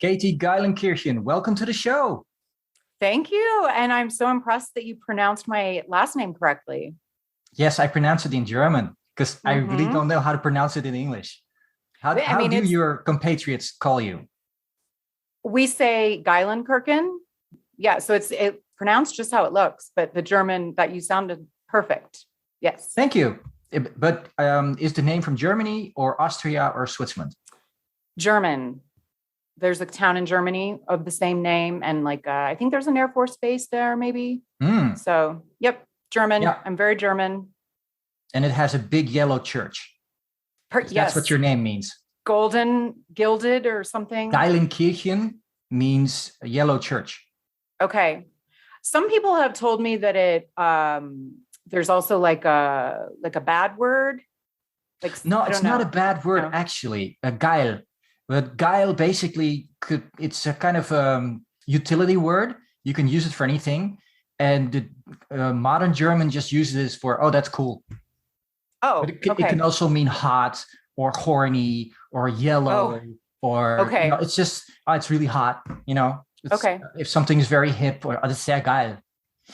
Katie Geilenkirchen, welcome to the show. Thank you. And I'm so impressed that you pronounced my last name correctly. Yes, I pronounce it in German because I really Mm-hmm. don't know how to pronounce it in English. How, I how mean, do it's your compatriots call you? we say Geilenkirchen. Yeah, so it's pronounced just how it looks, but the German that you sounded perfect. Yes. Thank you. But is the name from Germany or Austria or Switzerland? German. There's a town in Germany of the same name, and I think there's an Air Force base there, maybe. Mm, So, yep, German. yeah, I'm very German. and it has a big yellow church. That's what Yes, your name means. golden, gilded, or something. Geilenkirchen means a yellow church. Okay. Some people have told me that there's also like a bad word. No, I it's don't not a know. bad word, No. actually. A geil. But geil basically it's a kind of utility word. You can use it for anything. And the modern German just uses this for, oh, that's cool. But Oh, it can okay. also mean hot or horny or Oh, yellow or, okay. it's just, oh, it's really hot. It's, Okay. if something is very hip or, oh, that's sehr geil.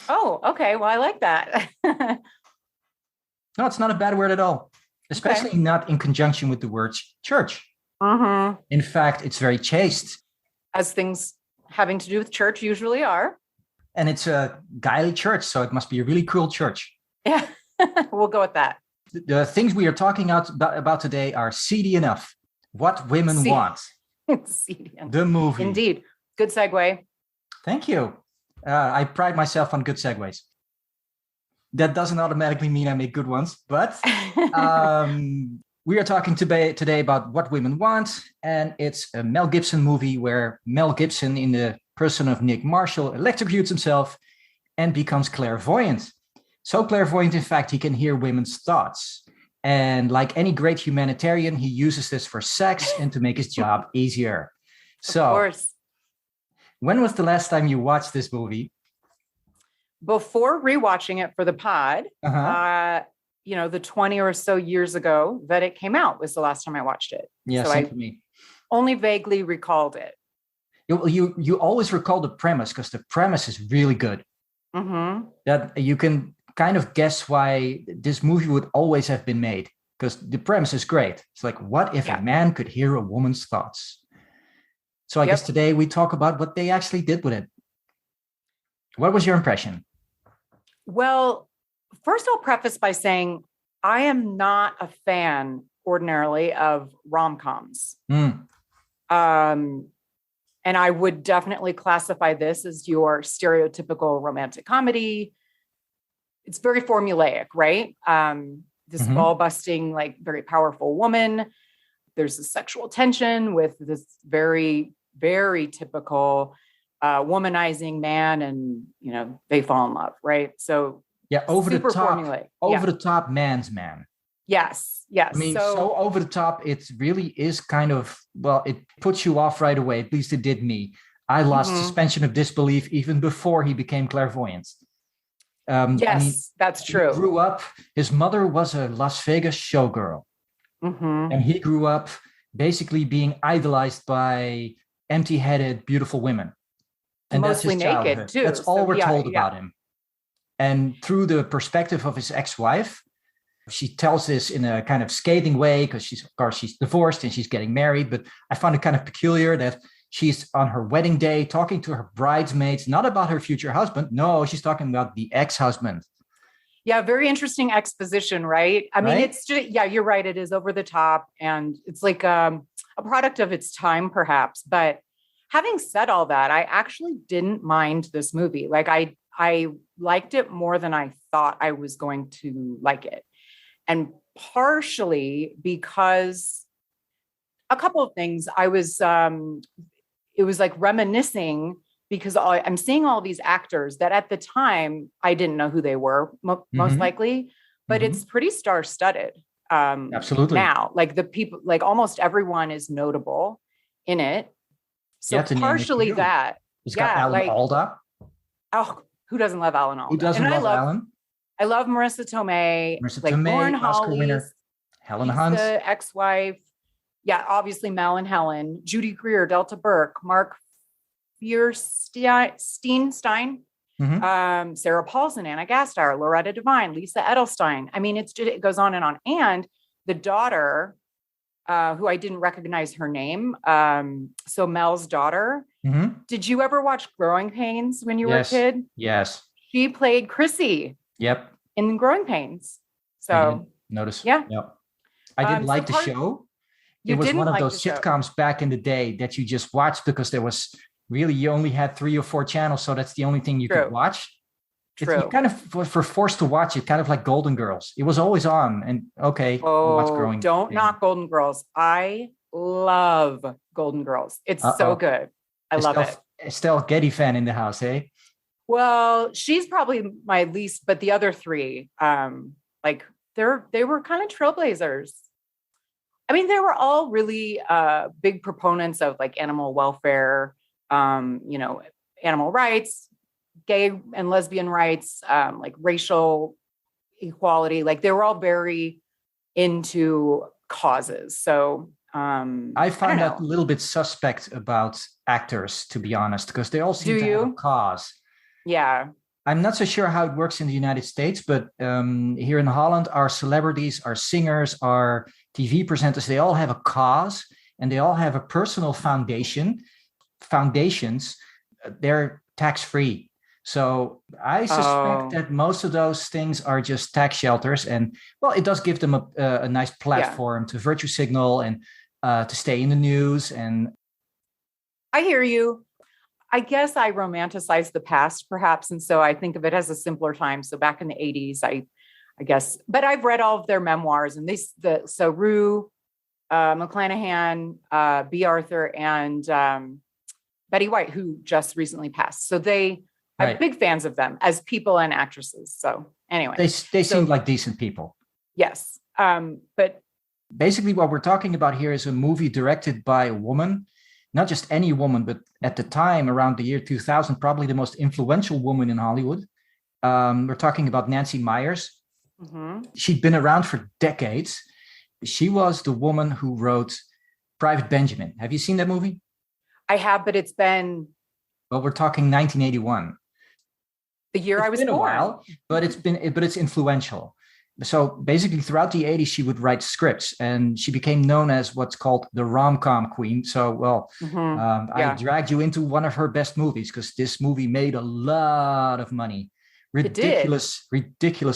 Oh, okay. Well, I like that. No, it's not a bad word at all, Okay. especially not in conjunction with the word church. Mm-hmm. In fact, it's very chaste. As things having to do with church usually are. And it's a geile church, so it must be a really cool church. Yeah. We'll go with that. The things we are talking about today are seedy enough. What women See, want. see. The movie. Indeed. Good segue. Thank you. I pride myself on good segues. That doesn't automatically mean I make good ones, but we are talking today about what women want, and it's a Mel Gibson movie where Mel Gibson, in the person of Nick Marshall, electrocutes himself and becomes clairvoyant. So clairvoyant, in fact, he can hear women's thoughts. And like any great humanitarian, he uses this for sex and to make his job easier. Of So, course. when was the last time you watched this movie? Before rewatching it for the pod, Uh-huh. the 20 or so years ago that it came out was the last time I watched it. Yeah, So same I for me. only vaguely recalled it. You always recall the premise because the premise is really good. Mm-hmm. That you can kind of guess why this movie would always have been made because the premise is great. It's like, what if a Yeah. man could hear a woman's thoughts? So I guess Yep. today we talk about what they actually did with it. What was your impression? Well, first I'll preface by saying I am not a fan ordinarily of rom-coms. Mm, Um, and I would definitely classify this as your stereotypical romantic comedy. It's very formulaic, right? This mhm. ball busting, like very powerful woman. There's a sexual tension with this very, very typical womanizing man, and they fall in love, right? So Yeah, super formulaic. over Yeah. the top man's man. Yes. I Yes. mean, so So over the top, it really is kind of, well, it puts you off right away. At least it did me. I lost mhm. suspension of disbelief even before he became clairvoyant. I mean, Yes, that's he true. grew up, his mother was a Las Vegas showgirl, Hmm. and he grew up basically being idolized by empty-headed, beautiful women. And that's his Mostly naked childhood. That's too. all So we're yeah, told yeah. about him. And through the perspective of his ex-wife, she tells this in a kind of scathing way because she's divorced and she's getting married. But I found it kind of peculiar that she's on her wedding day talking to her bridesmaids, not about her future husband. No, she's talking about the ex-husband, Yeah, very interesting exposition, right? I mean, right? it's just, yeah, you're right. It is over the top and it's like a product of its time, perhaps. But having said all that, I actually didn't mind this movie. I liked it more than I thought I was going to like it. And partially because a couple of things. It was like reminiscing because I'm seeing all these actors that at the time I didn't know who they were, most Mm-hmm. likely, but Mm-hmm. it's pretty star-studded Absolutely. now. Like the people, like almost everyone is notable in it. So Yeah, to name a partially few. that, It's got yeah, Alan like Alda. oh, who doesn't love Alan Who Alda? And doesn't love Alan? I love Marissa Tomei, Marissa like Lauren Tomei, Oscar Holly. winner. Helen She's Hunt. the ex-wife. Yeah, obviously Mel and Helen, Judy Greer, Delta Burke, Mark Feuerstein, Sarah Paulson, Anna Gasteyer, Loretta Devine, Lisa Edelstein. I mean, it goes on and on. And the daughter, who I didn't recognize her name. So Mel's daughter. Mm-hmm. Did you ever watch Growing Pains when you were a Yes. kid? Yes. She played Chrissy. Yep. In Growing Pains. I So did notice. yeah. Yep. I did like the show. It was one of those sitcoms back in the day that you just watched because there was really, you only had 3 or 4 channels. So that's the only thing you could watch. True. You kind of were forced to watch it, kind of like Golden Girls. It was always on. And okay, watch Growing. Don't knock Golden Girls. I love Golden Girls. It's so good. I love it. Estelle Getty fan in the house, eh? Well, she's probably my least, but the other 3, like they were kind of trailblazers. I mean, they were all really big proponents of like animal welfare, animal rights, gay and lesbian rights, like racial equality. Like they were all very into causes. So I find that a little bit suspect about actors, to be honest, because they all seem to have a cause. Yeah. I'm not so sure how it works in the United States, but here in Holland, our celebrities, our singers, our TV presenters, they all have a cause and they all have a personal foundations. They're tax-free. So I suspect that most of those things are just tax shelters. And well, it does give them a nice platform to virtue signal and to stay in the news. And I hear you. I guess I romanticize the past, perhaps. And so I think of it as a simpler time. So back in the 80s, I guess, but I've read all of their memoirs and Rue McClanahan, B. Arthur, and Betty White, who just recently passed. So I'm big fans of them as people and actresses. So anyway. They seem like decent people. Yes. But basically what we're talking about here is a movie directed by a woman. Not just any woman, but at the time, around the year 2000, probably the most influential woman in Hollywood. We're talking about Nancy Meyers. Mm-hmm. She'd been around for decades. She was the woman who wrote Private Benjamin. Have you seen that movie? I have, but it's been... Well, we're talking 1981. The year I was born. It's been a while, but it's influential. So basically throughout the 80s, she would write scripts and she became known as what's called the rom-com queen. So, I dragged you into one of her best movies because this movie made a lot of money, ridiculous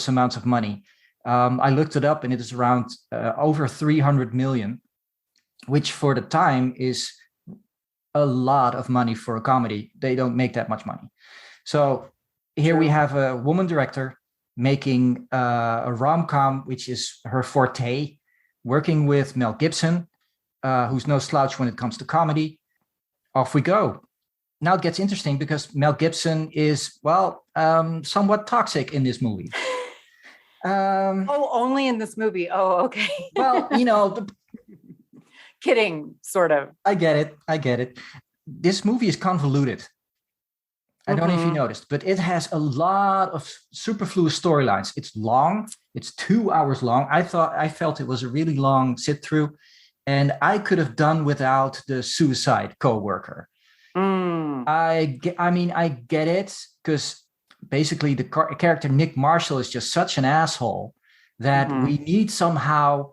amounts of money. I looked it up and it is around over 300 million, which for the time is a lot of money for a comedy. They don't make that much money. So here we have a woman director making a rom-com, which is her forte, working with Mel Gibson, who's no slouch when it comes to comedy. Off we go. Now it gets interesting because Mel Gibson is, somewhat toxic in this movie. Only in this movie. Oh, okay. Well, kidding, sort of. I get it. This movie is convoluted. I don't know if you noticed, but it has a lot of superfluous storylines. It's long. It's 2 hours long. I felt it was a really long sit through, and I could have done without the suicide coworker. I get it because basically the character Nick Marshall is just such an asshole that we need somehow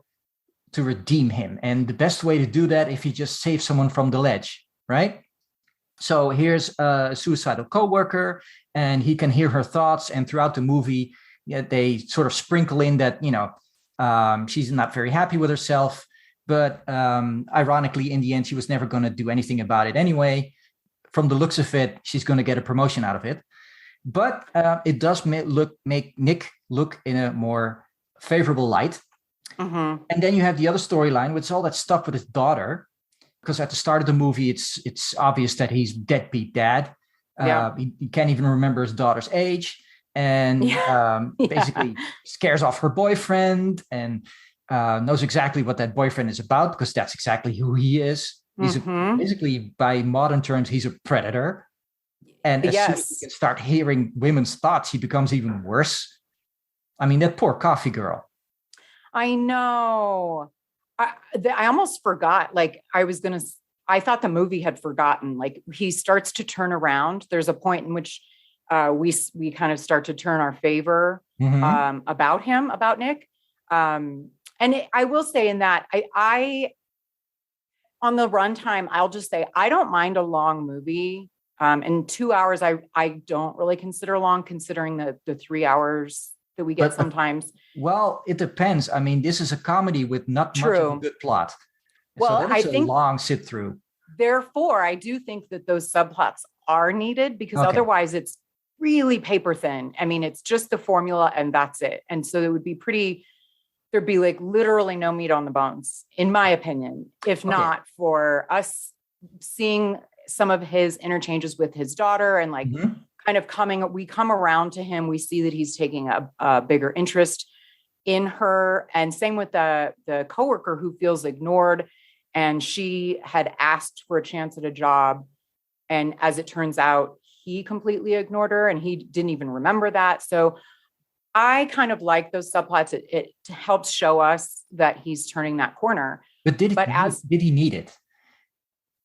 to redeem him. And the best way to do that if you just save someone from the ledge, right? So here's a suicidal coworker, and he can hear her thoughts. And throughout the movie, they sort of sprinkle in that, she's not very happy with herself. But ironically, in the end, she was never going to do anything about it anyway. From the looks of it, she's going to get a promotion out of it. But it does make Nick look in a more favorable light. Mm-hmm. And then you have the other storyline, which is all that stuff with his daughter. Because at the start of the movie, it's obvious that he's deadbeat dad. He can't even remember his daughter's age, and basically scares off her boyfriend and knows exactly what that boyfriend is about because that's exactly who he is. He's basically, by modern terms, he's a predator. And as soon as he can start hearing women's thoughts, he becomes even worse. I mean, that poor coffee girl. I know. I almost forgot. Like I thought the movie had forgotten. Like he starts to turn around. There's a point in which we kind of start to turn our favor about Nick. I will say in that I on the runtime, I'll just say I don't mind a long movie. And 2 hours, I don't really consider long, considering the 3 hours that we get sometimes. Well, it depends. I mean, this is a comedy with not much of a good plot. Well, so that is a long sit through. Therefore, I do think that those subplots are needed, because otherwise it's really paper thin. I mean, it's just the formula and that's it. And so it would be there'd be like literally no meat on the bones, in my opinion, if not for us seeing some of his interchanges with his daughter and like kind of we come around to him. We see that he's taking a bigger interest in her. And same with the coworker who feels ignored. And she had asked for a chance at a job. And as it turns out, he completely ignored her and he didn't even remember that. So I kind of like those subplots. It helps show us that he's turning that corner. But did he need it?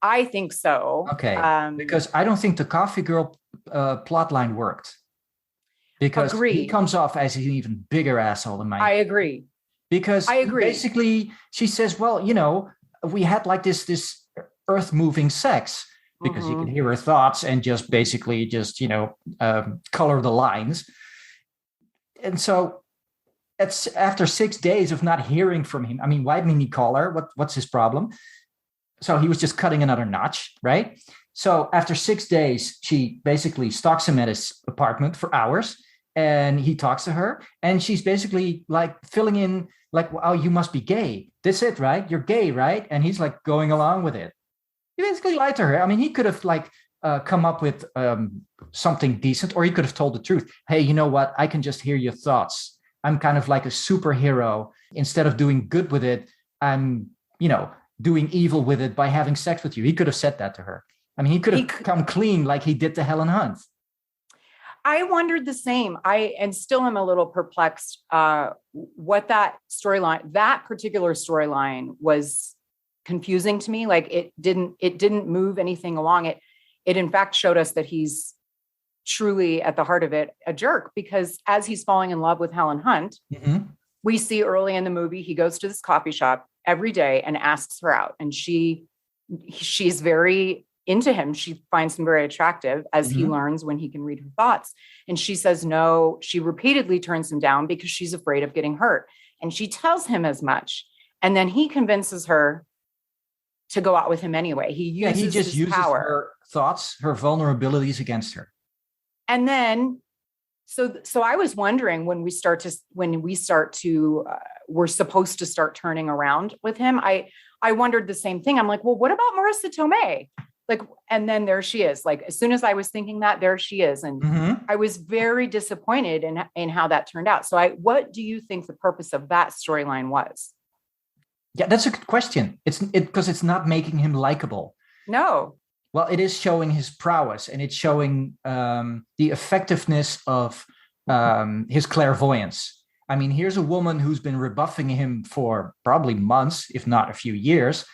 I think so. Okay. Because I don't think the coffee girl plot line worked. Because he comes off as an even bigger asshole than mine. I agree. Because basically she says, well, we had like this earth moving sex, because you can hear her thoughts and just basically color the lines. And so it's after 6 days of not hearing from him. I mean, why didn't he call her? What's his problem? So he was just cutting another notch, right? So after 6 days, she basically stalks him at his apartment for hours, and he talks to her, and she's basically like filling in like, oh, you must be gay. That's it, right? You're gay, right? And he's like going along with it. He basically lied to her. I mean, he could have like come up with something decent, or he could have told the truth. Hey, you know what? I can just hear your thoughts. I'm kind of like a superhero. Instead of doing good with it, I'm, doing evil with it by having sex with you. He could have said that to her. I mean, he could have come clean like he did to Helen Hunt. I wondered the same. And still am a little perplexed what that particular storyline was confusing to me. Like it didn't move anything along. It in fact showed us that he's truly at the heart of it a jerk, because as he's falling in love with Helen Hunt, we see early in the movie, he goes to this coffee shop every day and asks her out. And she's very into him. She finds him very attractive, as he learns when he can read her thoughts. And she says no. She repeatedly turns him down because she's afraid of getting hurt. And she tells him as much. And then he convinces her to go out with him anyway. He uses his power. Her thoughts, her vulnerabilities against her. And then, so I was wondering when we're supposed to start turning around with him. I wondered the same thing. I'm like, well, what about Marissa Tomei? Like, and then there she is. Like, as soon as I was thinking that, there she is. And I was very disappointed in how that turned out. So what do you think the purpose of that storyline was? Yeah, that's a good question. Because it's not making him likable. No. Well, it is showing his prowess, and it's showing the effectiveness of his clairvoyance. I mean, here's a woman who's been rebuffing him for probably months, if not a few years.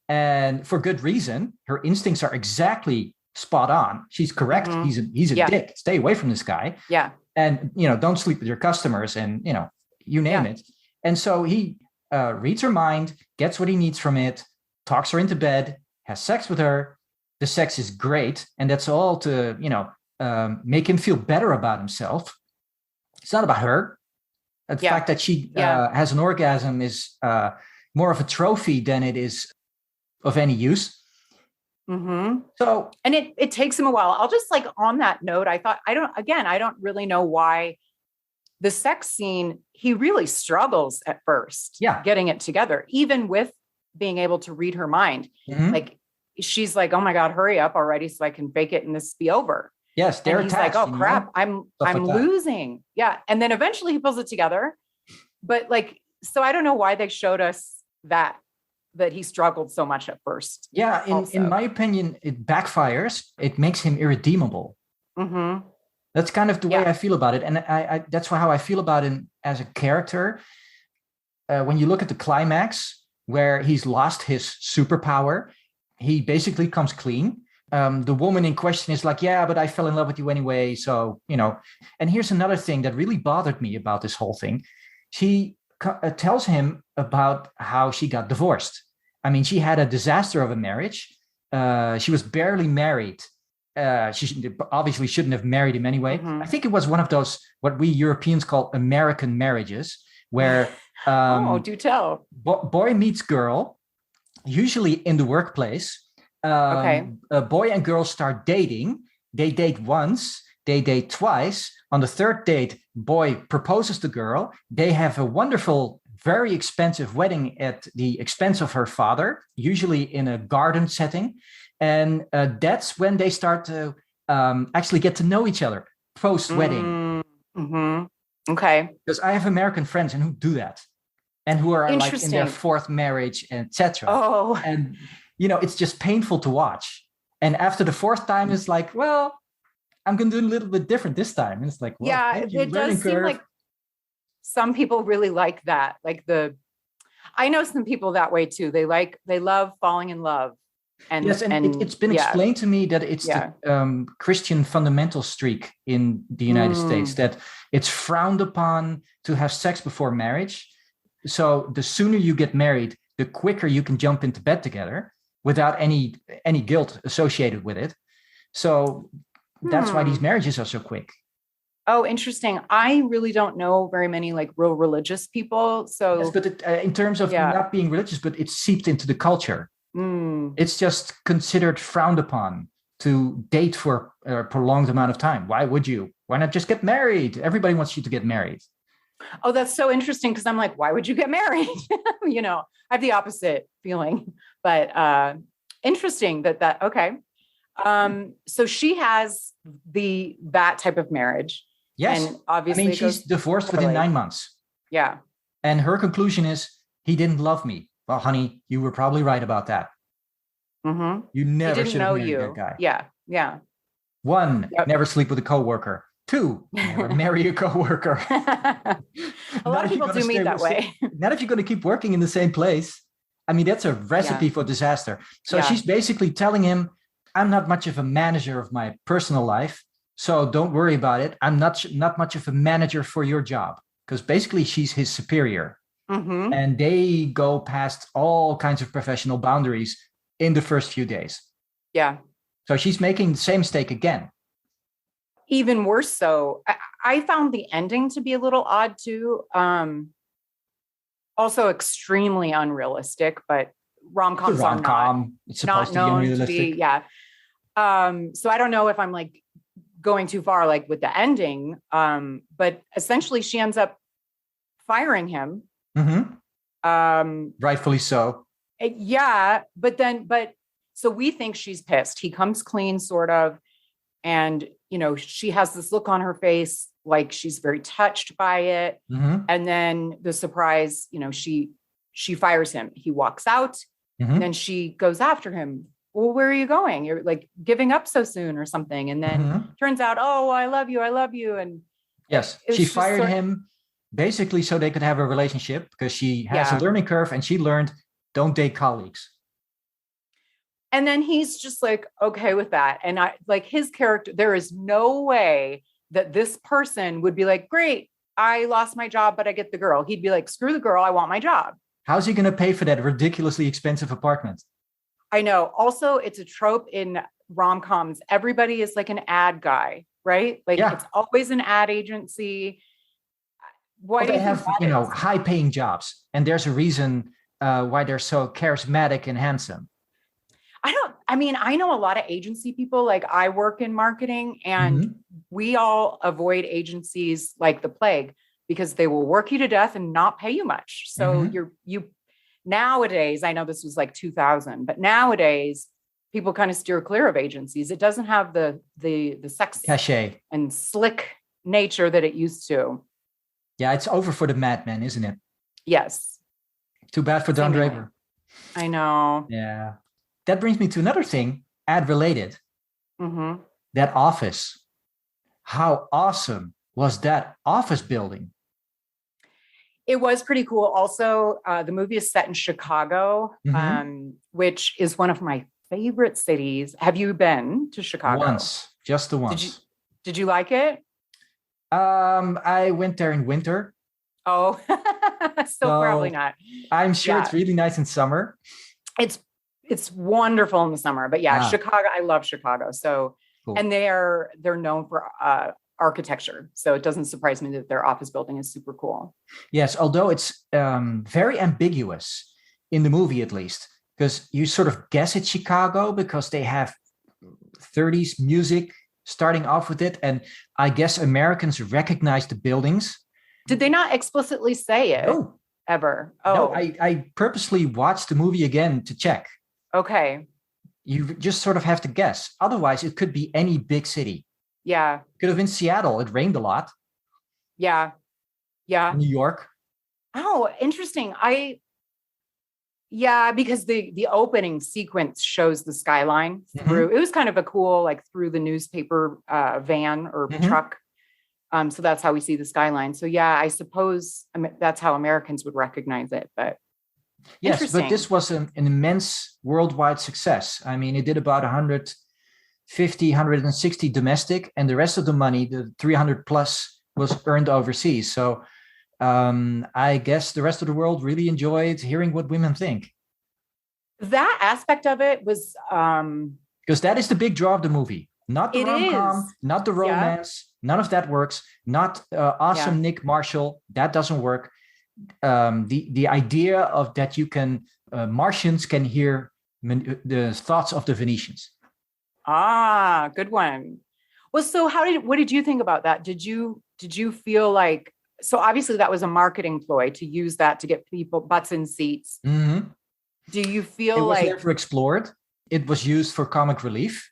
And for good reason. Her instincts are exactly spot on. She's correct. He's a dick. Stay away from this guy. Yeah. And, don't sleep with your customers, and, you name it. And so he reads her mind, gets what he needs from it, talks her into bed, has sex with her. The sex is great. And that's all to, make him feel better about himself. It's not about her. The fact that she has an orgasm is more of a trophy than it is of any use. So, and it takes him a while. I'll just, like, on that note, I don't really know why the sex scene, he really struggles at first getting it together, even with being able to read her mind. Like, she's like, oh my God, hurry up already so I can fake it and this be over. Yes, and he's like, oh crap, I'm losing. Yeah. And then eventually he pulls it together. But like, so I don't know why they showed us that he struggled so much at first. Yeah, in my opinion, it backfires. It makes him irredeemable. That's kind of the way I feel about it. And I that's how I feel about him as a character. When you look at the climax, where he's lost his superpower. He basically comes clean. The woman in question is like, yeah, but I fell in love with you anyway. So, and here's another thing that really bothered me about this whole thing. She tells him about how she got divorced. I mean, she had a disaster of a marriage. She was barely married. She obviously shouldn't have married him anyway. Mhm. I think it was one of those, what we Europeans call American marriages, where do tell. boy meets girl, usually in the workplace. Okay. A boy and girl start dating. They date once, they date twice. On the third date, boy proposes to girl. They have a wonderful, very expensive wedding at the expense of her father, usually in a garden setting. And that's when they start to actually get to know each other post-wedding. Mm-hmm. Okay. Because I have American friends and who do that, and who are like in their fourth marriage, etc. Oh. And it's just painful to watch. And after the fourth time, it's like, well, I'm going to do a little bit different this time. And it's like, well, yeah, it does seem like some people really like that. Like I know some people that way too. They love falling in love. And yes, and it's been explained to me that it's the Christian fundamental streak in the United States, that it's frowned upon to have sex before marriage. So the sooner you get married, the quicker you can jump into bed together without any guilt associated with it. So that's why these marriages are so quick. Oh, interesting. I really don't know very many like real religious people. So yes, but in terms of not being religious, but it's seeped into the culture. It's just considered frowned upon to date for a prolonged amount of time. Why would you? Why not just get married? Everybody wants you to get married. Oh, that's so interesting, because I'm like, why would you get married? I have the opposite feeling, but interesting that okay. So she has that type of marriage. Yes. And obviously she's divorced within 9 months. Yeah. And her conclusion is, he didn't love me. Well, honey, you were probably right about that. Mm-hmm. You never should have married that guy. Yeah. Yeah. 1, never sleep with a coworker. 2, never marry a coworker. A lot of people do meet that way. Not if you're going to keep working in the same place. I mean, that's a recipe for disaster. So she's basically telling him, I'm not much of a manager of my personal life, so don't worry about it. I'm not much of a manager for your job, because basically she's his superior. Mm-hmm. And they go past all kinds of professional boundaries in the first few days. Yeah. So she's making the same mistake again. Even worse so. I found the ending to be a little odd too. Also extremely unrealistic, but rom-coms are not known to be. Yeah. So I don't know if I'm like going too far, like with the ending. But essentially she ends up firing him. Mm-hmm. Rightfully so. Yeah. But so we think she's pissed. He comes clean, sort of. And, she has this look on her face, like she's very touched by it. Mm-hmm. And then the surprise, she fires him. He walks out. Mm-hmm. And then she goes after him. Well, where are you going? You're like giving up so soon or something. And then turns out, oh, I love you. And yes, she fired him basically so they could have a relationship, because she has a learning curve, and she learned, don't date colleagues. And then he's just like, okay with that. And I like his character. There is no way that this person would be like, great, I lost my job, but I get the girl. He'd be like, screw the girl. I want my job. How's he going to pay for that ridiculously expensive apartment? I know. Also, it's a trope in rom-coms. Everybody is like an ad guy, right? Like it's always an ad agency. Why do they have, high paying jobs? And there's a reason why they're so charismatic and handsome. I know a lot of agency people. Like I work in marketing, and we all avoid agencies like the plague, because they will work you to death and not pay you much. So you nowadays, I know this was like 2000, but nowadays people kind of steer clear of agencies. It doesn't have the sex cachet and slick nature that it used to. Yeah, it's over for the madmen, isn't it? Yes. Too bad for Don Draper. I know. Yeah. That brings me to another thing, ad related. Mm-hmm. That office. How awesome was that office building? It was pretty cool. Also, the movie is set in Chicago, which is one of my favorite cities. Have you been to Chicago? Once, just the once. Did you like it? I went there in winter. Oh, so probably not. I'm sure it's really nice in summer. It's wonderful in the summer, but Chicago. I love Chicago. So, cool. And they're known for architecture. So it doesn't surprise me that their office building is super cool. Yes, although it's very ambiguous in the movie, at least, because you sort of guess it's Chicago because they have 30s music starting off with it. And I guess Americans recognize the buildings. Did they not explicitly say it? No. Ever? Oh, no, I purposely watched the movie again to check. Okay. You just sort of have to guess. Otherwise, it could be any big city. Yeah. Could have been Seattle. It rained a lot. Yeah. Yeah. New York. Oh, interesting. Because the opening sequence shows the skyline through. It was kind of a cool, like through the newspaper van or truck. So that's how we see the skyline. So yeah, I suppose that's how Americans would recognize it. But yes, but this was an immense worldwide success. I mean, it did about 150, 160 domestic, and the rest of the money, the 300 plus, was earned overseas. So I guess the rest of the world really enjoyed hearing what women think. That aspect of it was because that is the big draw of the movie. Not the rom-com, not the romance. None of that works. Not awesome Nick Marshall. That doesn't work. The idea of that you can Martians can hear the thoughts of the Venetians. Ah, good one. Well, so what did you think about that? Did you feel like, so obviously that was a marketing ploy to use that to get people butts in seats. Mm-hmm. Do you feel like it was never explored? It was used for comic relief.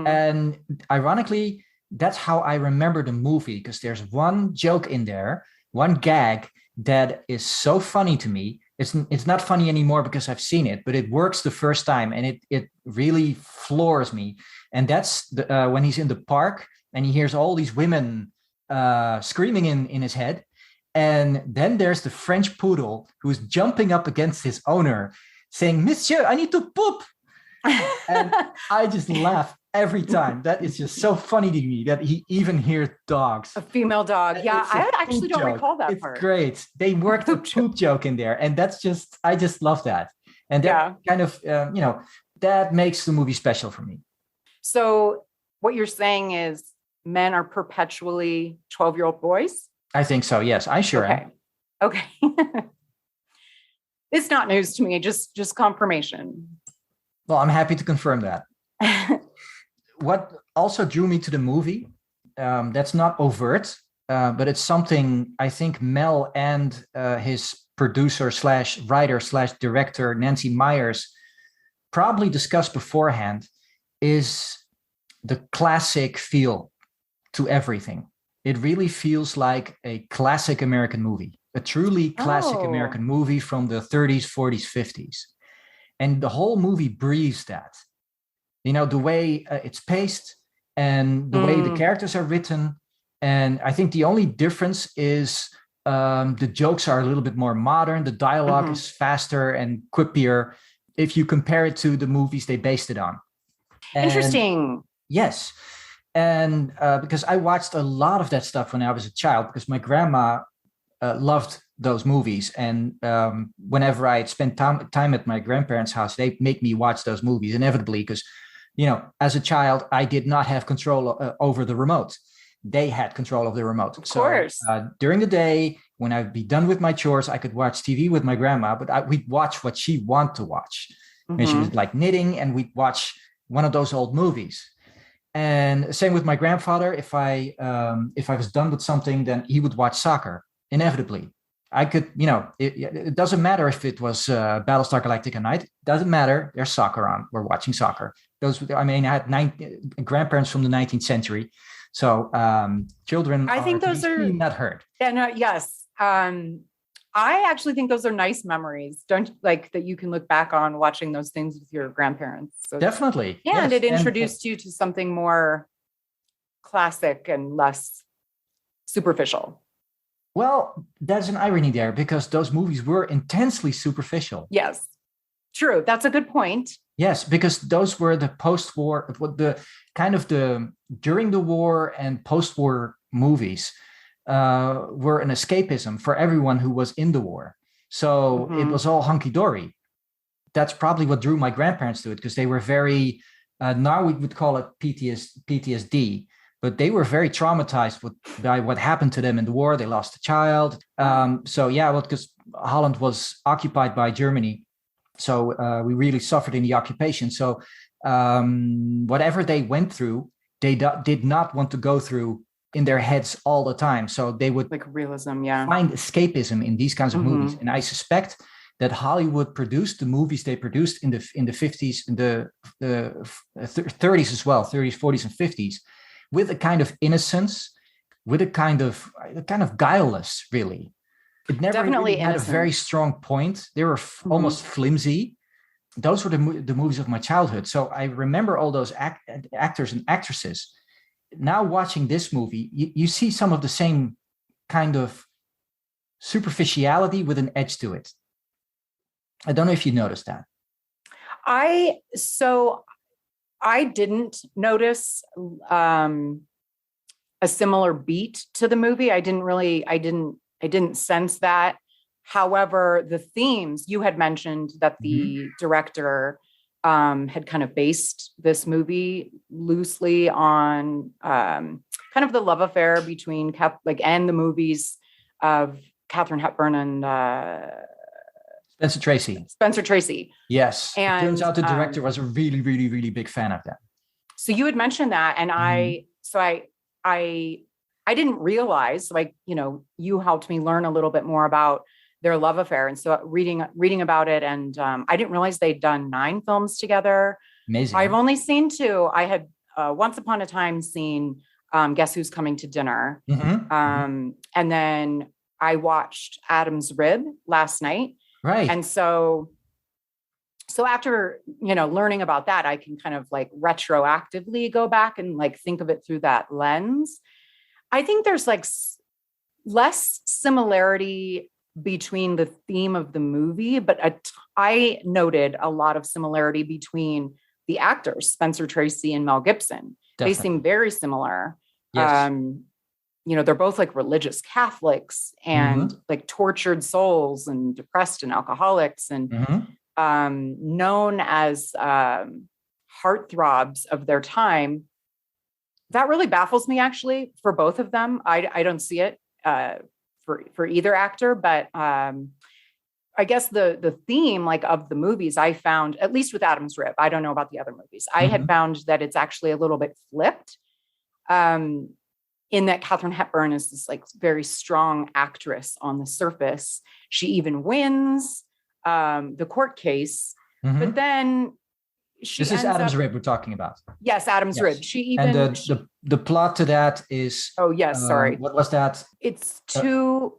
And ironically, that's how I remember the movie, because there's one joke in there, one gag that is so funny to me. It's not funny anymore because I've seen it, but it works the first time and it really floors me. And that's when he's in the park and he hears all these women screaming in his head. And then there's the French poodle who's jumping up against his owner saying, "Monsieur, I need to poop." And I just laugh every time. That is just so funny to me that he even hears dogs. A female dog. Yeah, I actually don't recall that part. It's great. They worked a poop joke in there. And that's just, I just love that. And that kind of, that makes the movie special for me. So what you're saying is men are perpetually 12-year-old boys? I think so, yes. I sure am. Okay. It's not news to me, just confirmation. Well, I'm happy to confirm that. What also drew me to the movie, that's not overt, but it's something I think Mel and his producer / writer / director, Nancy Meyers, probably discussed beforehand, is the classic feel to everything. It really feels like a classic American movie, a truly classic American movie from the 30s, 40s, 50s. And the whole movie breathes that. You know, the way it's paced and the way the characters are written. And I think the only difference is the jokes are a little bit more modern. The dialogue is faster and quippier if you compare it to the movies they based it on. And interesting. Yes. And because I watched a lot of that stuff when I was a child, because my grandma loved those movies. And whenever I spent time at my grandparents' house, they make me watch those movies inevitably because, you know, as a child, I did not have control over the remote. They had control of the remote. Of course. During the day, when I'd be done with my chores, I could watch TV with my grandma, but we'd watch what she wanted to watch. And she was like knitting, and we'd watch one of those old movies. And same with my grandfather. If I was done with something, then he would watch soccer inevitably. I could, you know, it doesn't matter if it was Battlestar Galactica night. It doesn't matter. There's soccer on. We're watching soccer. I had 9 grandparents from the 19th century. So children, I think those are not heard. Yeah, no, yes. I actually think those are nice memories. Don't like that you can look back on watching those things with your grandparents. So, definitely. Yeah, yes. And it introduced you to something more classic and less superficial. Well, there's an irony there because those movies were intensely superficial. Yes, true. That's a good point. Yes, because those were the post-war, what the kind of the during the war and post-war movies were an escapism for everyone who was in the war. So it was all hunky-dory. That's probably what drew my grandparents to it because they were very, now we would call it PTSD, but they were very traumatized by what happened to them in the war. They lost a child. So yeah, well, because Holland was occupied by Germany. So we really suffered in the occupation. So whatever they went through, they did not want to go through in their heads all the time. So they would like realism, yeah, find escapism in these kinds of movies. And I suspect that Hollywood produced the movies they produced in the 50s, in the 30s as well, 30s, 40s, and 50s, with a kind of innocence, with a kind of guileless, really. It never definitely really had a very strong point. They were almost flimsy. Those were the movies of my childhood. So I remember all those actors and actresses. Now watching this movie, you see some of the same kind of superficiality with an edge to it. I don't know if you noticed that. I didn't notice a similar beat to the movie. I didn't sense that. However, the themes you had mentioned that the director had kind of based this movie loosely on kind of the love affair between and the movies of Katharine Hepburn and Spencer Tracy. Yes. And it turns out the director was a really, really, really big fan of that. So you had mentioned that. And I didn't realize, you helped me learn a little bit more about their love affair. And so reading about it. And I didn't realize they'd done 9 films together. Amazing. I've only seen 2. I had once upon a time seen Guess Who's Coming to Dinner. And then I watched Adam's Rib last night. Right. And so after, learning about that, I can kind of retroactively go back and think of it through that lens. I think there's less similarity between the theme of the movie, but I noted a lot of similarity between the actors, Spencer Tracy and Mel Gibson. Definitely. They seem very similar. Yes. They're both religious Catholics and tortured souls and depressed and alcoholics and known as heartthrobs of their time. That really baffles me, actually, for both of them. I don't see it for either actor, but I guess the theme of the movies I found, at least with Adam's Rib, I don't know about the other movies. I had found that it's actually a little bit flipped. In that Katharine Hepburn is this very strong actress on the surface. She even wins the court case, but then this is Adam's Rib we're talking about. Yes, Adam's Rib. She even and the plot to that is. Oh yes, sorry. What was that? It's 2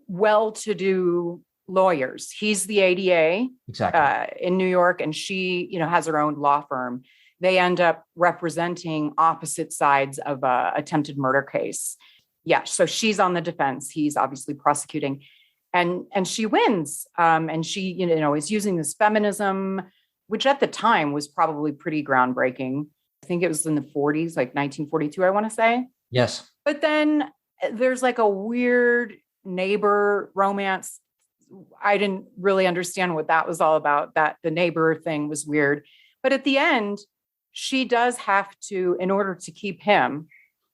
well-to-do lawyers. He's the ADA in New York, and she, has her own law firm. They end up representing opposite sides of a attempted murder case. Yeah, so she's on the defense. He's obviously prosecuting, and she wins. And she, is using this feminism, which at the time was probably pretty groundbreaking. I think it was in the 40s, 1942, I want to say. Yes. But then there's a weird neighbor romance. I didn't really understand what that was all about. That the neighbor thing was weird. But at the end, she does have to, in order to keep him,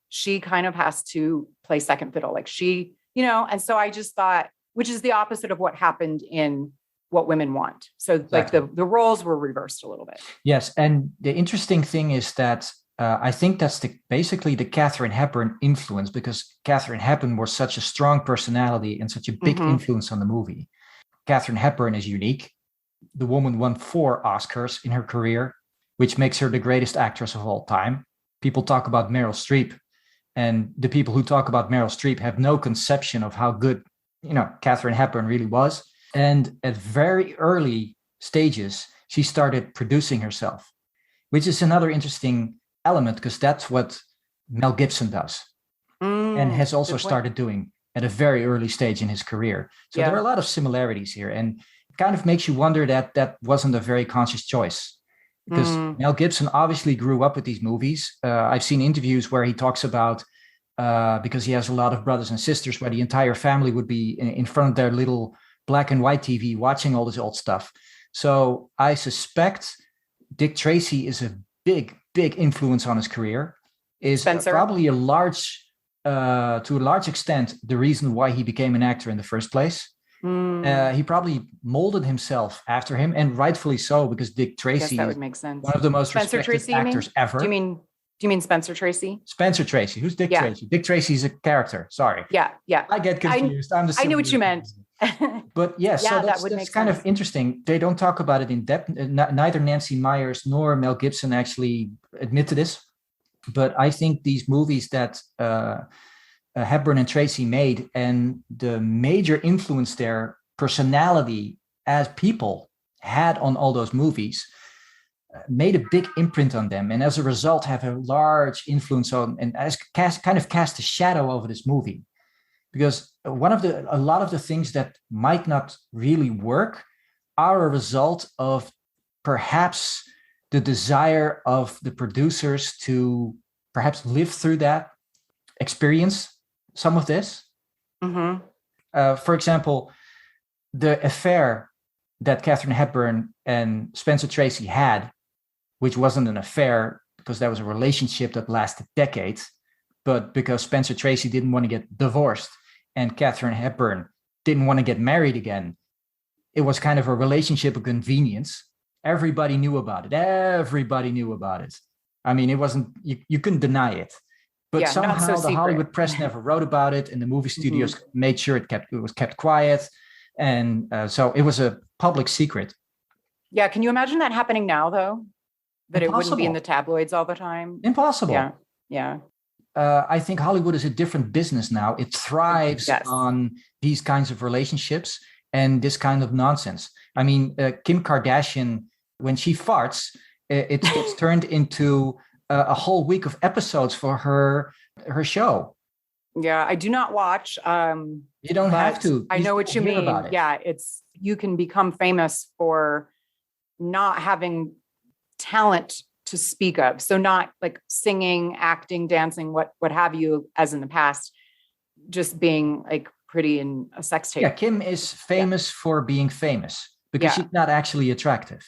she kind of has to play second fiddle. And so I just thought, which is the opposite of what happened in What Women Want. So the roles were reversed a little bit. Yes. And the interesting thing is that I think that's basically the Katharine Hepburn influence, because Katharine Hepburn was such a strong personality and such a big influence on the movie. Katharine Hepburn is unique. The woman won 4 Oscars in her career, which makes her the greatest actress of all time. People talk about Meryl Streep, and the people who talk about Meryl Streep have no conception of how good, Katharine Hepburn really was. And at very early stages, she started producing herself, which is another interesting element because that's what Mel Gibson does and has also started doing. at a very early stage in his career. So there are a lot of similarities here, and it kind of makes you wonder that that wasn't a very conscious choice, because Mel Gibson obviously grew up with these movies. I've seen interviews where he talks about, because he has a lot of brothers and sisters, where the entire family would be in front of their little black and white TV watching all this old stuff. So I suspect Dick Tracy is a big influence on his career, is probably to a large extent the reason why he became an actor in the first place. He probably molded himself after him, and rightfully so, because Dick Tracy that would make sense. One of the most respected actors ever. Do you mean Spencer Tracy? Spencer Tracy. Who's Dick Tracy? Dick Tracy is a character. Sorry. Yeah. I get confused. I knew what you meant. But yes, so that's kind of interesting. They don't talk about it in depth. Neither Nancy Meyers nor Mel Gibson actually admit to this. But I think these movies that Hepburn and Tracy made, and the major influence their personality as people had on all those movies, made a big imprint on them, and as a result have a large influence on, and kind of cast a shadow over this movie. Because a lot of the things that might not really work are a result of perhaps the desire of the producers to perhaps live through that, experience some of this. For example, the affair that Katharine Hepburn and Spencer Tracy had, which wasn't an affair because that was a relationship that lasted decades, but because Spencer Tracy didn't want to get divorced and Katharine Hepburn didn't want to get married again, it was kind of a relationship of convenience. Everybody knew about it. I mean, it wasn't, you couldn't deny it. But somehow the Hollywood press never wrote about it, and the movie studios made sure it was kept quiet. And so it was a public secret. Yeah. Can you imagine that happening now, though? That Impossible. It wouldn't be in the tabloids all the time? Impossible. Yeah. I think Hollywood is a different business now. It thrives on these kinds of relationships and this kind of nonsense. I mean, Kim Kardashian, when she farts, it's turned into a whole week of episodes for her show. Yeah, I do not watch. You don't have to. I know what you mean. Yeah, you can become famous for not having talent to speak of. So not like singing, acting, dancing, what have you, as in the past, just being like pretty in a sex tape. Yeah, Kim is famous for being famous because she's not actually attractive.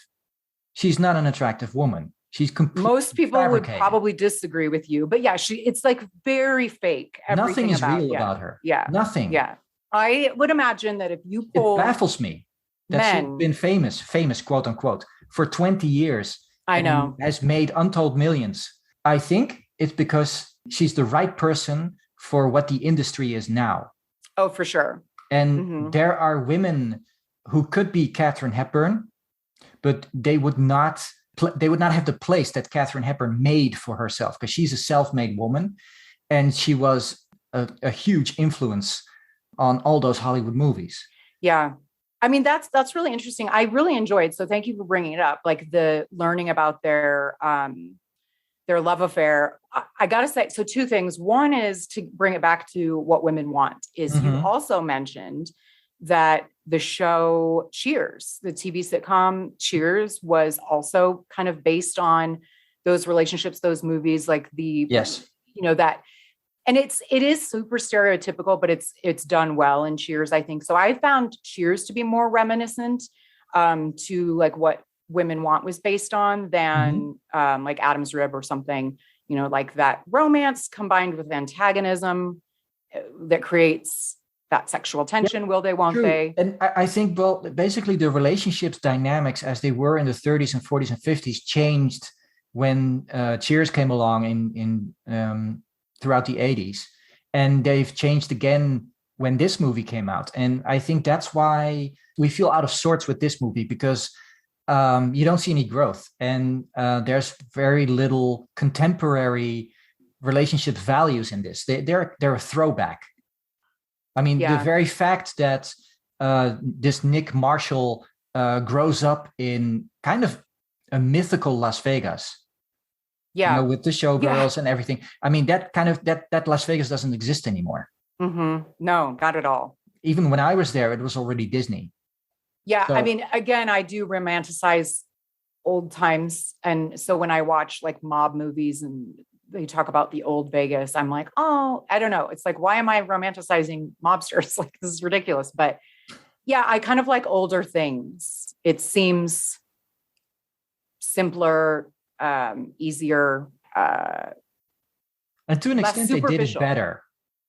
She's not an attractive woman. She's completely Most people fabricated. Would probably disagree with you, but yeah, it's like very fake. Nothing is real about her. Yeah. Nothing. Yeah. I would imagine that if you pull... It baffles me that she's been famous, quote unquote, for 20 years. I know. Has made untold millions. I think it's because she's the right person for what the industry is now. Oh, for sure. And there are women who could be Katharine Hepburn, but they would not have the place that Katharine Hepburn made for herself, because she's a self-made woman, and she was a huge influence on all those Hollywood movies. Yeah. I mean, that's really interesting. I really enjoyed. So thank you for bringing it up. Like the learning about their love affair. I got to say, so two things. One is to bring it back to What Women Want is you also mentioned that the show Cheers, the TV sitcom Cheers, was also kind of based on those relationships, those movies, like that. And it is super stereotypical, but it's done well in Cheers, I think. So I found Cheers to be more reminiscent to like What Women Want was based on than like Adam's Rib or something, like that romance combined with antagonism that creates that sexual tension. Will they, won't they? And I think, basically the relationships dynamics as they were in the 30s and 40s and 50s changed when Cheers came along in throughout the 80s, and they've changed again when this movie came out. And I think that's why we feel out of sorts with this movie, because you don't see any growth, and there's very little contemporary relationship values in this. They're a throwback. I mean, the very fact that this Nick Marshall grows up in kind of a mythical Las Vegas, with the showgirls and everything. I mean, that Las Vegas doesn't exist anymore. No, not at all. Even when I was there, it was already Disney. Yeah. So, I mean, again, I do romanticize old times. And so when I watch like mob movies and they talk about the old Vegas, I'm like, oh, I don't know. It's like, why am I romanticizing mobsters? Like, this is ridiculous. But yeah, I kind of like older things. It seems simpler, easier, and to an less extent, they did it better.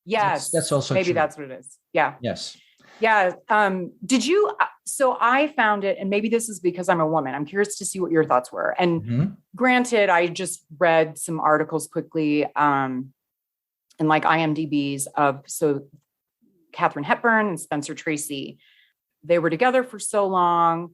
Yes. That's also maybe true. that's what it is. Yeah. Yes. Yeah. Did you? So I found it, and maybe this is because I'm a woman. I'm curious to see what your thoughts were. And granted, I just read some articles quickly, and like IMDb's of Katharine Hepburn and Spencer Tracy. They were together for so long.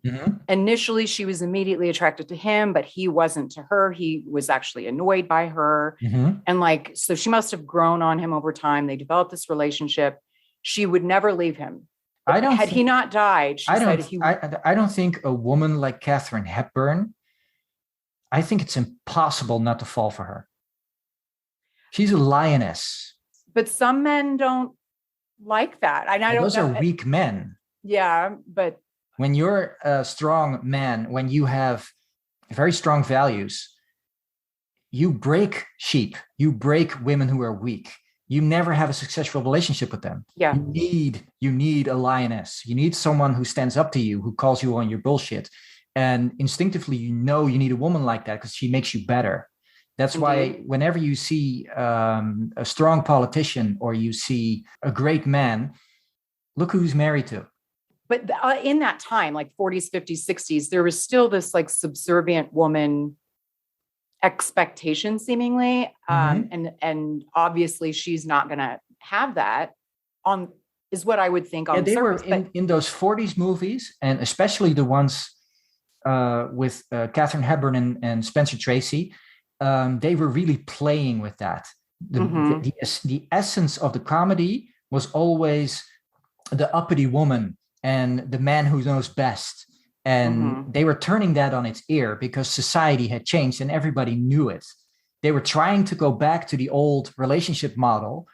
Initially, she was immediately attracted to him, but he wasn't to her. He was actually annoyed by her, and like so, she must have grown on him over time. They developed this relationship. She would never leave him. Had he not died, she said he would. I don't think a woman like Katharine Hepburn, I think it's impossible not to fall for her. She's a lioness. But some men don't like that. And I don't those know. Are weak men. Yeah, but when you're a strong man, when you have very strong values, you break sheep. You break women who are weak. You never have a successful relationship with them. Yeah. You need a lioness. You need someone who stands up to you, who calls you on your bullshit. And instinctively, you need a woman like that because she makes you better. That's why whenever you see a strong politician or you see a great man, look who he's married to. But in that time, like 40s, 50s, 60s, there was still this like subservient woman expectation seemingly. And obviously she's not going to have that is what I would think on they surface. Were in those 40s movies, and especially the ones with Katharine Hepburn and Spencer Tracy, they were really playing with that. The essence of the comedy was always the uppity woman and the man who knows best. And they were turning that on its ear because society had changed and everybody knew it. They were trying to go back to the old relationship model,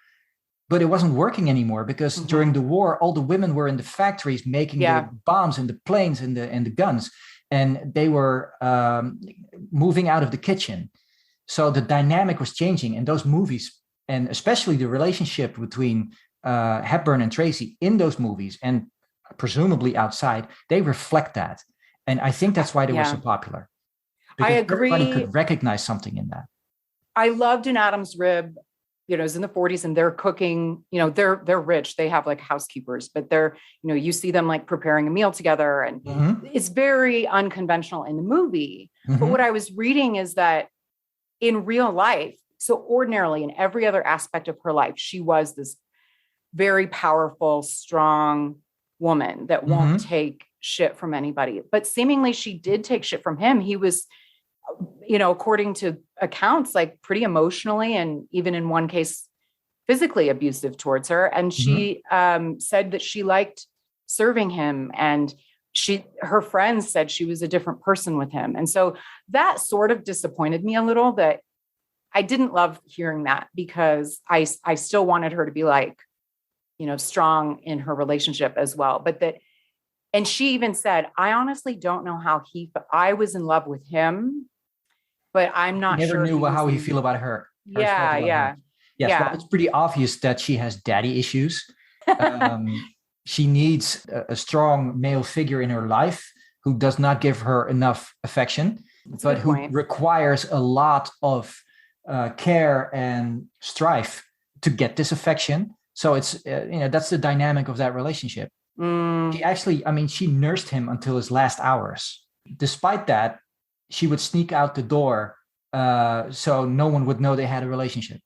but it wasn't working anymore because during the war, all the women were in the factories making the bombs and the planes and the guns, and they were moving out of the kitchen. So the dynamic was changing, and those movies, and especially the relationship between Hepburn and Tracy in those movies, and presumably outside, they reflect that. And I think that's why they were so popular. Because I agree. Everybody could recognize something in that. I loved An Adam's Rib. It was in the 40s and they're cooking, they're rich. They have like housekeepers, but they're, you see them like preparing a meal together, and it's very unconventional in the movie. But what I was reading is that in real life, so ordinarily in every other aspect of her life, she was this very powerful, strong woman that won't take shit from anybody. But seemingly she did take shit from him. He was, according to accounts, like pretty emotionally and even in one case physically abusive towards her. And she said that she liked serving him, and her friends said she was a different person with him. And so that sort of disappointed me a little, that I didn't love hearing that, because I still wanted her to be like, strong in her relationship as well. And she even said, I honestly don't know how I was in love with him, but I'm not sure. Never knew how he feel about her. Yeah. Yes, yeah. Well, it's pretty obvious that she has daddy issues. She needs a strong male figure in her life who does not give her enough affection, but who requires a lot of care and strife to get this affection. So it's, that's the dynamic of that relationship. She actually, she nursed him until his last hours. Despite that, she would sneak out the door so no one would know they had a relationship.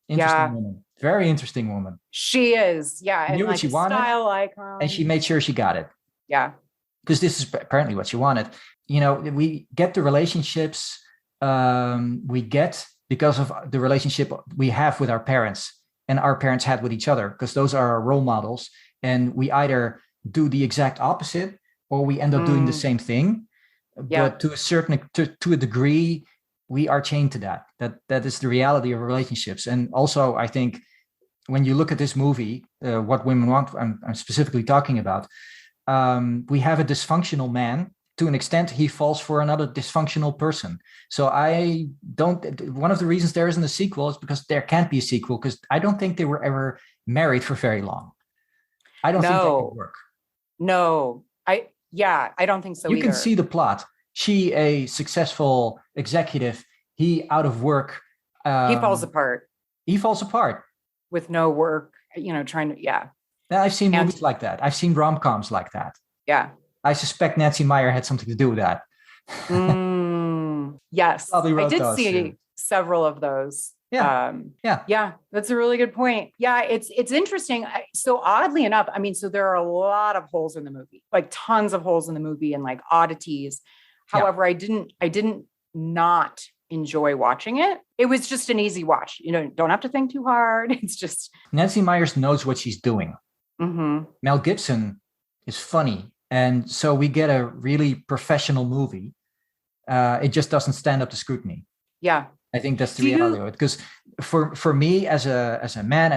Interesting woman. Very interesting woman. She is. Yeah. She knew what she wanted. Style icon. And she made sure she got it. Yeah. Because this is apparently what she wanted. We get the relationships we get because of the relationship we have with our parents and our parents had with each other, because those are our role models. And we either do the exact opposite or we end up doing the same thing. Yeah. But to a degree, we are chained to that. That is the reality of relationships. And also, I think when you look at this movie, What Women Want, I'm specifically talking about, we have a dysfunctional man. To an extent, he falls for another dysfunctional person. So one of the reasons there isn't a sequel is because there can't be a sequel, because I don't think they were ever married for very long. I don't think that could work. No, I don't think so either. You can see the plot. She, a successful executive, he out of work. He falls apart. He falls apart. With no work, trying to, Now, I've seen movies like that. I've seen rom-coms like that. Yeah. I suspect Nancy Meyer had something to do with that. Yes. I did see several of those. Yeah. That's a really good point. Yeah. It's interesting. So oddly enough, so there are a lot of holes in the movie, like tons of holes in the movie and like oddities. However, I didn't not enjoy watching it. It was just an easy watch. Don't have to think too hard. It's just Nancy Meyers knows what she's doing. Mm-hmm. Mel Gibson is funny. And so we get a really professional movie. It just doesn't stand up to scrutiny. Yeah. I think that's the reality of it. Because for me, as a man,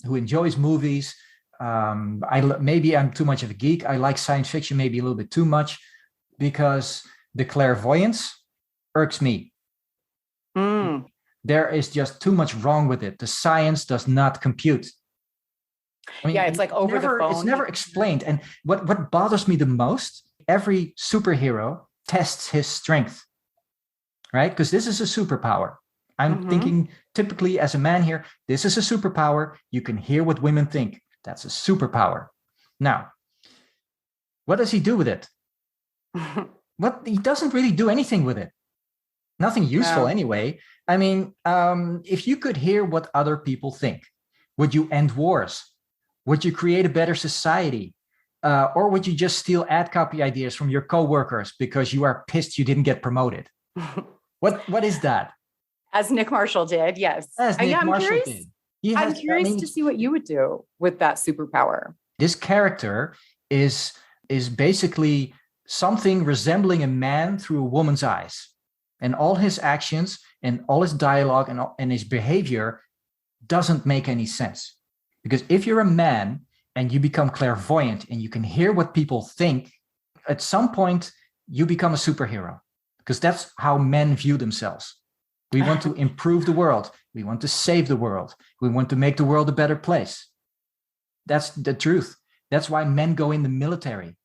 who enjoys movies, maybe I'm too much of a geek. I like science fiction maybe a little bit too much, because the clairvoyance irks me. There is just too much wrong with it. The science does not compute. It's like over the phone. It's never explained. And what bothers me the most, every superhero tests his strength, right? Because this is a superpower. I'm thinking typically as a man here, this is a superpower. You can hear what women think. That's a superpower. Now, what does he do with it? He doesn't really do anything with it. Nothing useful anyway. If you could hear what other people think, would you end wars? Would you create a better society? Or would you just steal ad copy ideas from your coworkers because you are pissed you didn't get promoted? What is that? As Nick Marshall did, yes. As Nick Marshall did. I'm curious to see what you would do with that superpower. This character is basically something resembling a man through a woman's eyes. And all his actions and all his dialogue and his behavior doesn't make any sense. Because if you're a man and you become clairvoyant and you can hear what people think, at some point you become a superhero. Because that's how men view themselves. We want to improve the world. We want to save the world. We want to make the world a better place. That's the truth. That's why men go in the military.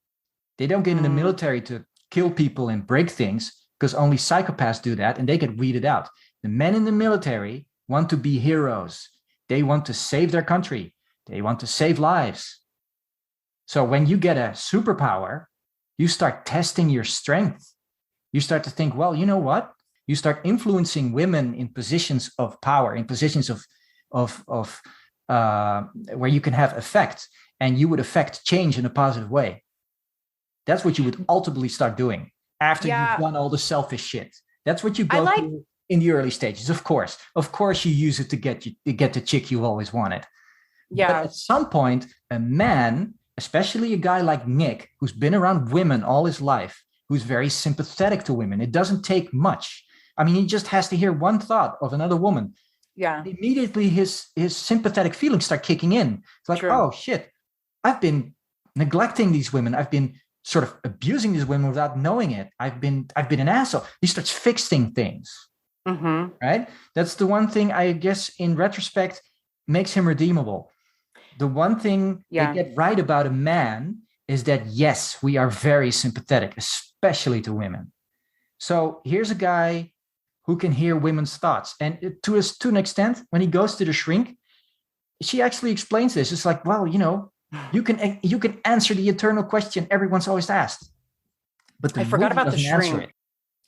They don't get in the military to kill people and break things, because only psychopaths do that and they get weeded out. The men in the military want to be heroes. They want to save their country. They want to save lives. So when you get a superpower, you start testing your strength. You start to think, well, you know what? You start influencing women in positions of power, in positions of where you can have effect, and you would affect change in a positive way. That's what you would ultimately start doing after you've done all the selfish shit. That's what you go through in the early stages. Of course, you use it to get the chick you always wanted. Yeah. But at some point, a man, especially a guy like Nick, who's been around women all his life, who's very sympathetic to women. It doesn't take much. He just has to hear one thought of another woman. Yeah. Immediately his sympathetic feelings start kicking in. It's like, oh shit, I've been neglecting these women. I've been sort of abusing these women without knowing it. I've been an asshole. He starts fixing things. Right? That's the one thing I guess in retrospect makes him redeemable. The one thing they get right about a man is that, yes, we are very sympathetic, especially to women. So here's a guy who can hear women's thoughts. And to an extent, when he goes to the shrink, she actually explains this. It's like, well, you can answer the eternal question everyone's always asked. But I forgot about the shrink.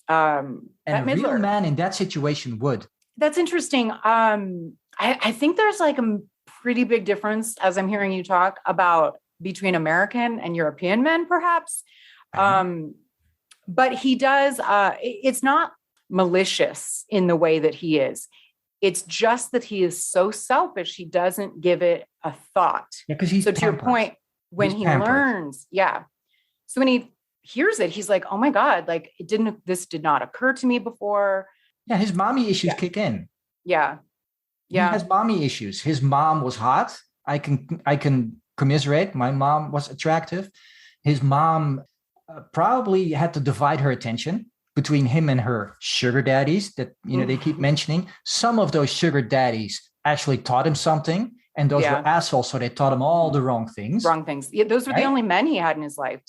And a real man in that situation would. That's interesting. I think there's like a pretty big difference, as I'm hearing you talk about, between American and European men, perhaps. But he does, it's not malicious in the way that he is. It's just that he is so selfish, he doesn't give it a thought. Yeah, because he's to your point, when he learns, so when he hears it, he's like, oh my God, like this did not occur to me before. Yeah, his mommy issues kick in. Yeah. He has mommy issues. His mom was hot. I can commiserate. My mom was attractive. His mom probably had to divide her attention between him and her sugar daddies that, they keep mentioning. Some of those sugar daddies actually taught him something, and those were assholes, so they taught him all the wrong things. Yeah, those were the only men he had in his life.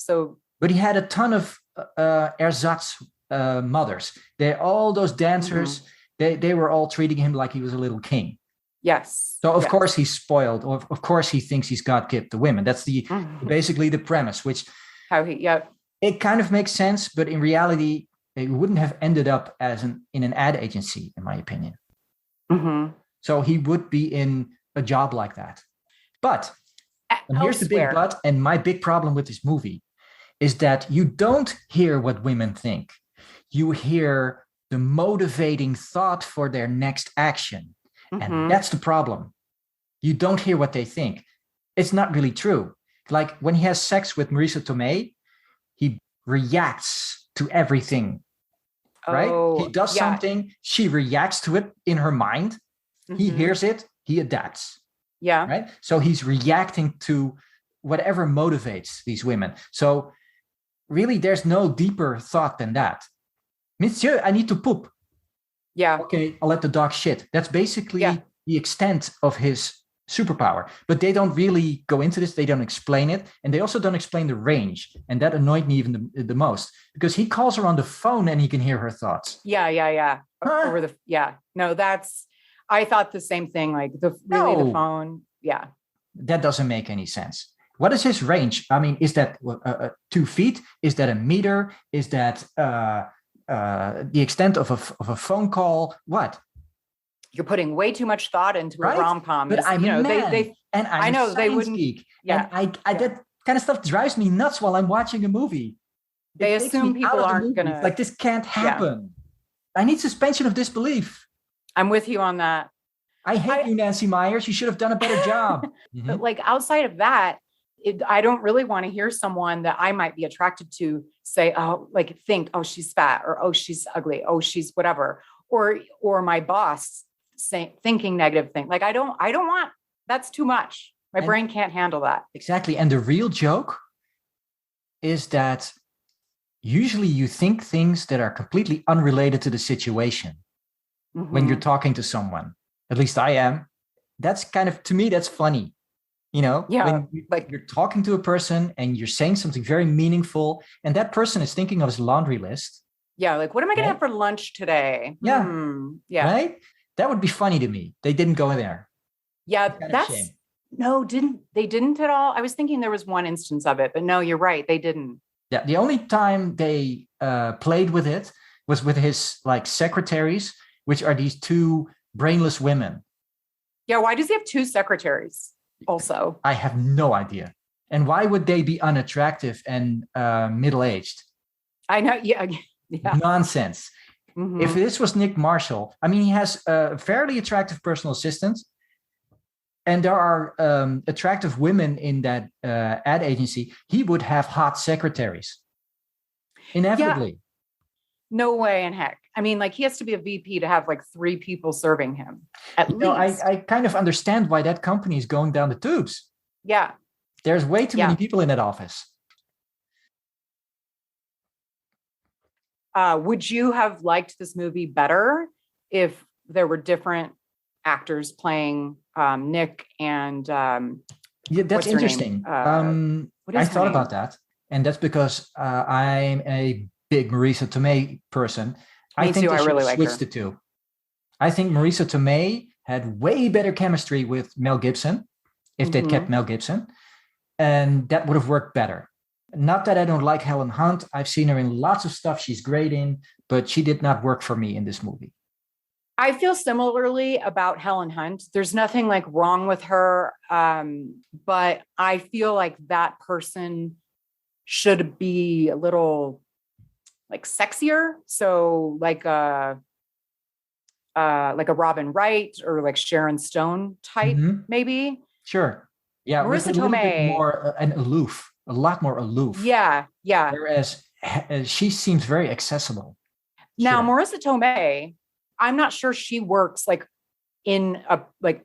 But he had a ton of ersatz mothers. All those dancers, they were all treating him like he was a little king. Yes. So of course he's spoiled, or of course he thinks he's got gift to women. That's basically the premise, which it kind of makes sense, but in reality, it wouldn't have ended up in an ad agency, in my opinion. So he would be in a job like that. But, and here's the big but, and my big problem with this movie is that you don't hear what women think. You hear the motivating thought for their next action. And that's the problem. You don't hear what they think. It's not really true. Like when he has sex with Marisa Tomei, he reacts to everything, right? He does something, she reacts to it in her mind. He hears it, he adapts. Yeah. Right? So he's reacting to whatever motivates these women. So really, there's no deeper thought than that. Monsieur, I need to poop. Yeah. Okay, I'll let the dog shit. That's basically the extent of his superpower. But they don't really go into this. They don't explain it. And they also don't explain the range. And that annoyed me even the most. Because he calls her on the phone and he can hear her thoughts. Yeah. Over No, I thought the same thing. Like the phone. Yeah. That doesn't make any sense. What is his range? I mean, is that 2 feet? Is that a meter? Is that the extent of a phone call? What? You're putting way too much thought into a rom-com. But I'm a man, and I'm a science geek. Yeah. And that kind of stuff drives me nuts while I'm watching a movie. They assume people aren't going to... Like, this can't happen. I need suspension of disbelief. I'm with you on that. I hate you, Nancy Myers. You should have done a better job. But like outside of that, I don't really want to hear someone that I might be attracted to say, think, she's fat, or, she's ugly. She's whatever. Or my boss thinking negative thing. Like, I don't want, that's too much. My brain can't handle that. Exactly. And the real joke is that usually you think things that are completely unrelated to the situation when you're talking to someone. At least I am. That's kind of, to me, that's funny. When you're talking to a person and you're saying something very meaningful, and that person is thinking of his laundry list. Yeah, like, what am I going to have for lunch today? Yeah. Right? That would be funny to me. They didn't go there. Yeah, they didn't at all. I was thinking there was one instance of it, but no, you're right. They didn't. Yeah, the only time they played with it was with his secretaries, which are these 2 brainless women. Yeah, why does he have 2 secretaries? Also, I have no idea. And why would they be unattractive and middle-aged? I know. Yeah. Nonsense. If this was Nick Marshall, I mean, he has a fairly attractive personal assistant, and there are attractive women in that ad agency. He would have hot secretaries. Inevitably. Yeah. No way in heck. I mean, he has to be a VP to have 3 people serving him at least. I kind of understand why that company is going down the tubes. Yeah. There's way too many people in that office. Would you have liked this movie better if there were different actors playing Nick and... that's interesting. I thought about that. And that's because I'm a big Marisa Tomei person. I think I really like switched the 2. I think Marisa Tomei had way better chemistry with Mel Gibson if they'd kept Mel Gibson, and that would have worked better. Not that I don't like Helen Hunt. I've seen her in lots of stuff she's great in, but she did not work for me in this movie. I feel similarly about Helen Hunt. There's nothing wrong with her, but I feel like that person should be a little sexier. So like a Robin Wright or Sharon Stone type, maybe. Sure. Yeah. Marisa Tomei. More a lot more aloof. Yeah. Whereas she seems very accessible. Now, Marisa Tomei, I'm not sure she works in a like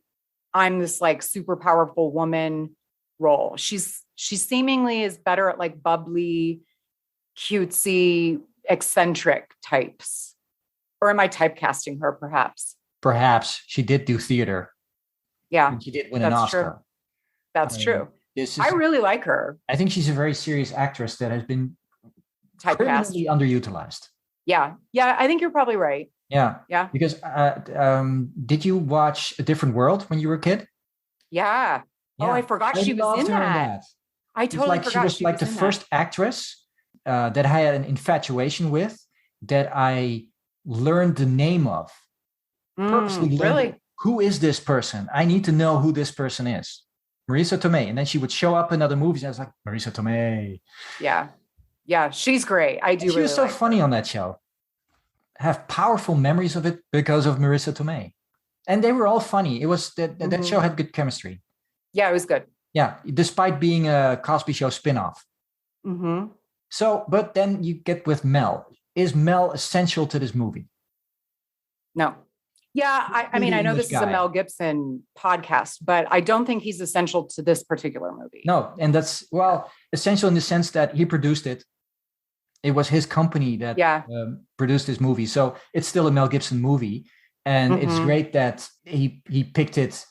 I'm this like super powerful woman role. She seemingly is better at like bubbly, cutesy, eccentric types. Or am I typecasting her perhaps? Perhaps she did do theater. Yeah. And she did win an Oscar. True. That's true. I really like her. I think she's a very serious actress that has been criminally underutilized. Yeah. Yeah. I think you're probably right. Yeah. Yeah. Because did you watch A Different World when you were a kid? Yeah. Oh, I forgot she was in that. I totally forgot. She was like the first actress that I had an infatuation with that I learned the name of. Purposely learned, really? Who is this person? I need to know who this person is. Marisa Tomei. And then she would show up in other movies. And I was like, Marisa Tomei. Yeah. Yeah. She's great. She was so funny on that show. I have powerful memories of it because of Marisa Tomei. And they were all funny. It was that show had good chemistry. Yeah, it was good. Yeah. Despite being a Cosby Show spinoff. Mm-hmm. So, but then you get with Mel. Is Mel essential to this movie? No. Yeah, I mean, I know this is a Mel Gibson podcast, but I don't think he's essential to this particular movie. No, and that's, essential in the sense that he produced it. It was his company that produced this movie. So it's still a Mel Gibson movie. And it's great that he picked it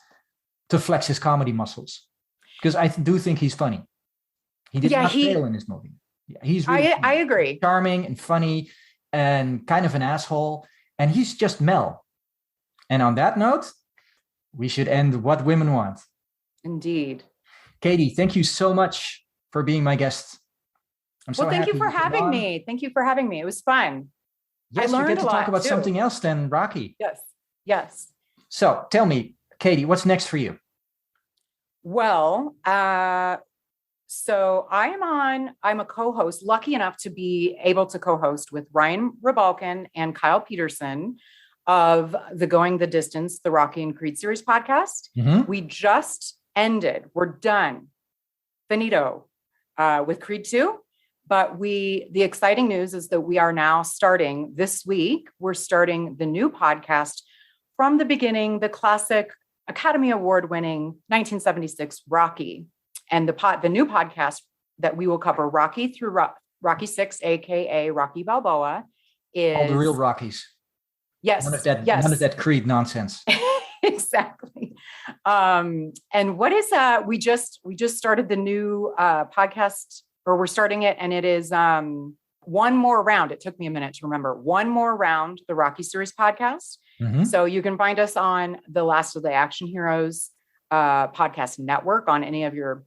to flex his comedy muscles. Because I do think he's funny. He did not fail in this movie. Yeah, he's really I agree. Charming and funny and kind of an asshole. And he's just Mel. And on that note, we should end What Women Want. Indeed. Katie, thank you so much for being my guest. Thank you for having me. Thank you for having me. It was fun. Yes, we get to talk about something else than Rocky. Yes. So tell me, Katie, what's next for you? Well, so I'm a co-host, lucky enough to be able to co-host with Ryan Rebalkin and Kyle Peterson of the Going the Distance, the Rocky and Creed series podcast. Mm-hmm. We just ended. We're done. Finito with Creed 2. But the exciting news is that we are now starting this week. We're starting the new podcast from the beginning, the classic Academy Award winning 1976 Rocky. And the new podcast that we will cover Rocky through Rocky 6, AKA Rocky Balboa, is all the real Rockies. Yes. None of that Creed nonsense. Exactly. And what is we just started the new podcast, or we're starting it, and it is One More Round. It took me a minute to remember. One More Round, the Rocky series podcast. Mm-hmm. So you can find us on the Last of the Action Heroes podcast network on any of your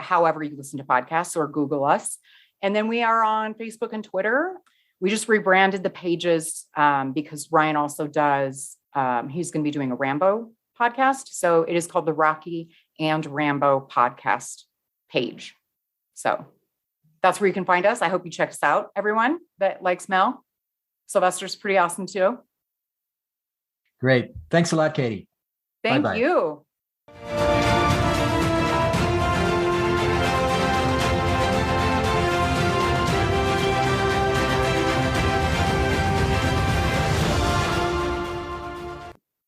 however you listen to podcasts, or Google us. And then we are on Facebook and Twitter. We just rebranded the pages because Ryan also does, he's going to be doing a Rambo podcast. So it is called the Rocky and Rambo podcast page. So that's where you can find us. I hope you check us out, everyone that likes Mel. Sylvester's pretty awesome too. Great. Thanks a lot, Katie. Thank you.